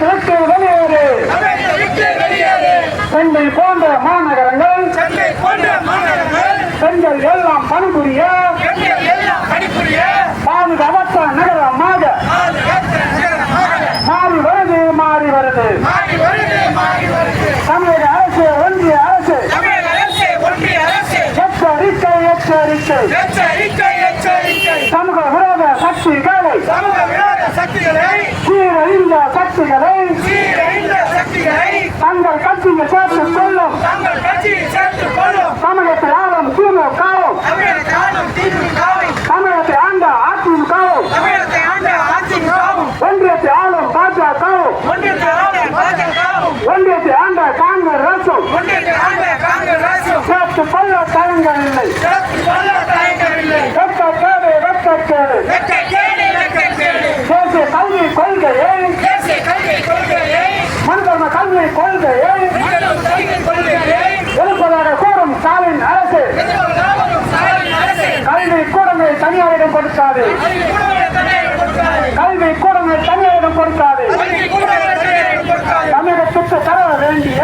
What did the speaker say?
விட்டு வெளியேறு. சென்னை போன்ற மாநகரங்கள் பெண்கள் எல்லாம் பணிபுரிய பாதுகாவற்ற நகரமாக மாறி வருது. தமிழக அரசு, ஒன்றிய அரசு எச்சரிக்கை. சமூக விரோத சக்திகளை சீரழிந்த சக்திகளை தங்கள் கட்சியில் சேர்த்துக் கொள்ளும். தமிழகத்தை ஆளும் திமுகவும் தமிழகத்தை ஆண்ட அதிமுகவும் ஒன்றியத்தை ஆளும் பாஜகவும் ஒன்றியத்தை ஆண்ட காங்கிரசும் சேர்த்துக் கொள்ள தயங்கவில்லை. வெட்கக்கேடு. தேசிய கல்விக் கொள்கையை மனிதர்ம கல்விக் கொள்கையை எழுப்பதாக கூறும் ஸ்டாலின் அரசு கல்வி கூடங்களை தனியாரிடம் கொடுக்காது. கல்வி கூடங்களை தனியாரிடம் கொடுக்காது. தமிழகத்துக்கு தர வேண்டிய